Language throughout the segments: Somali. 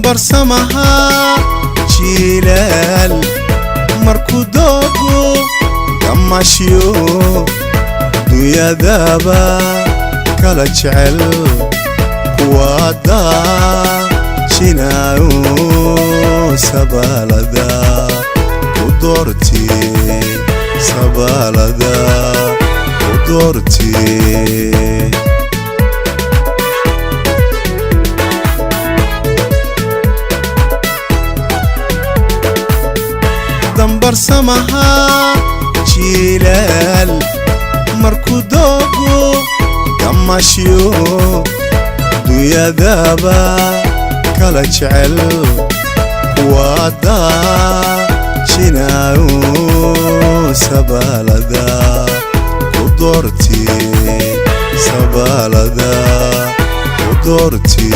dambar samaha jilal markuu doogu damashiyo duyadaba kala jecel kuwada jinaayo sabalada udorti sabalada udorti dambar samaha jilal markuu doogu damashiyo duyadaba kala jecel kuwada jinaayo sabalada udorti sabalada udorti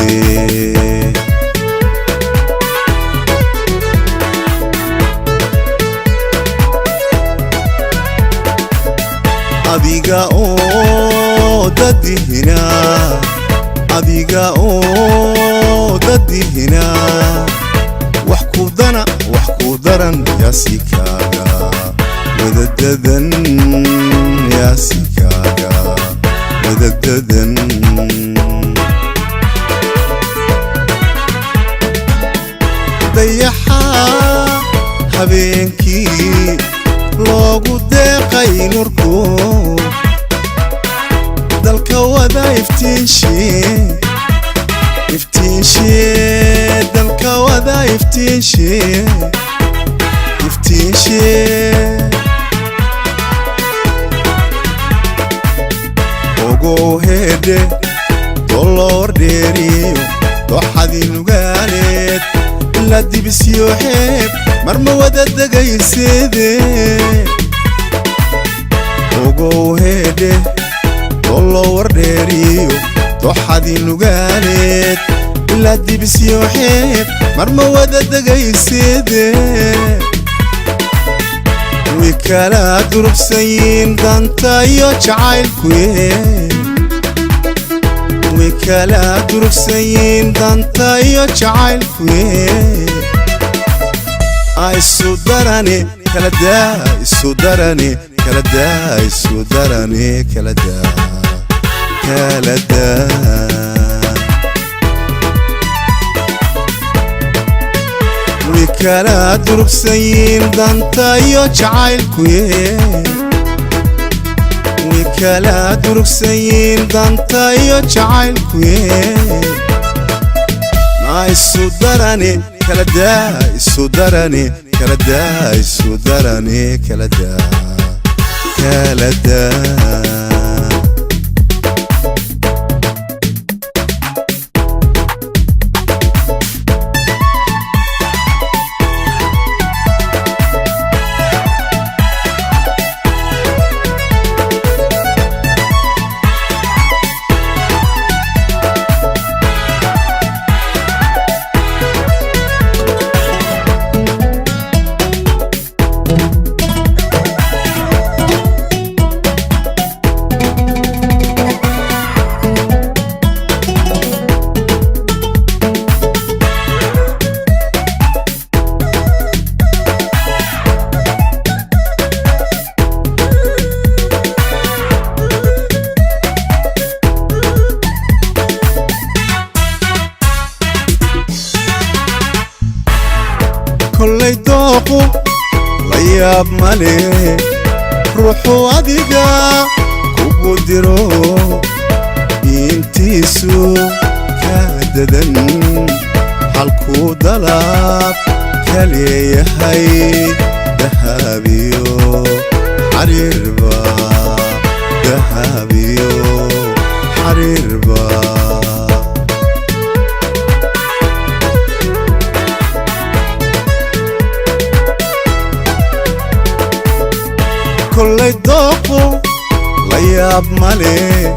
adiga oo dadihina adiga oo dadihina wax ku daran yaasikaga wadadadan yaasikaga wadadadan dayaxa habeenkii loogu deeqay nurku dalka wada iftiinshe dalka wada iftiinshe ogo hede dolor dheeriyo doxadii nugaaleed la dibisiyo xeeb marma wada degayseede ogo hede dolor dheeriyo doxadii nugaaleed la dibisiyo xeeb marma wada degayseede way kala durugsayin danta iyo jacaylkuye way kala durugsayin danta iyo jacaylkuye isu darane kala daa isu darane kala daa isu darane kala daa kala daa way kala durugsayin danta iyo jacaylkuye way kala durugsayin danta iyo jacaylkuye isu darane kala daa isu darane kala daa isu darane kala daa kala daa كل دوقو لياب مالي روحو أديقا كوكوديرو انتيسو كاددن حالكو دلاب كالي هاي دهابيو حريربا دهابيو حريربا كل دوقو لياب مالي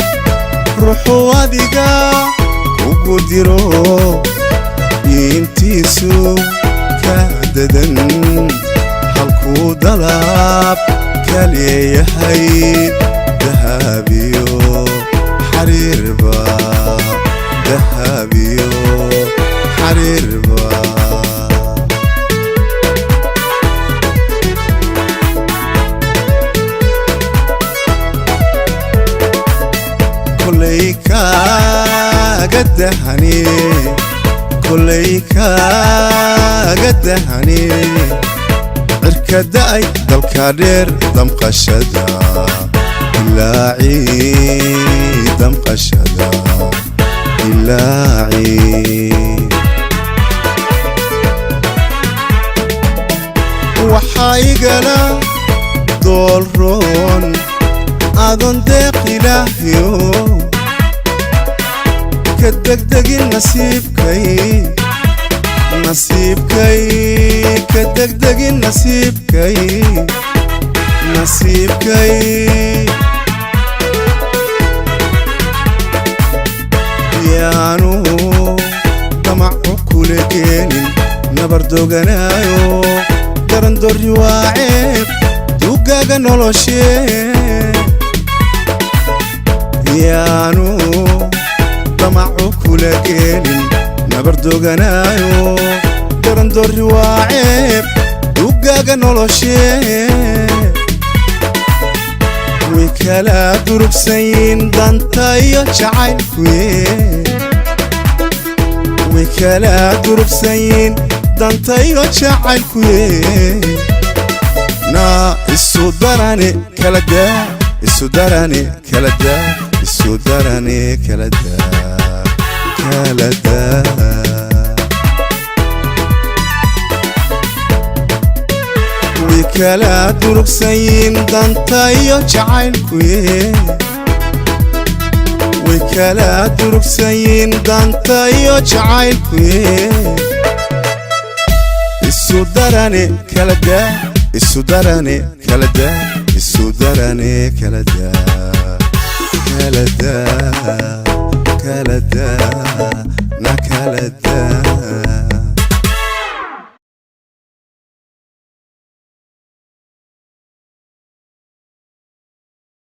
روحو أديقا كوكوديرو انتيسو كاددن حالكو دلاب كالي هاي دهابيو حريربا دهابيو حريربا dahani kullay kaaga dahani cirka da'ay dalka dheer damqashada ilaaci damqashada ilaaci waxaa igala doolroon adoon deeq ilaahiyo ka degdegin nasiibkay nasiibkay ka degdegin nasiibkay nasiibkay yaanu damacu kula geenin nabar doganaayo daran dorri waa ceeb duugaaga noloshee yaanu damacu kula geenin nabar doganaayo daran dorri waa ceeb duugaaga noloshee way kala durugsayin danta iyo jacaylkuye way kala durugsayin danta iyo jacaylkuye naa isu darane kala daa isu darane kala daa isu darane kala daa kala daa way kala durugsayin danta iyo jacaylkuye way kala durugsayin danta iyo jacaylkuye isu darane kala daa isu darane kala daa isu darane kala daa kala daa kala daa na kala daa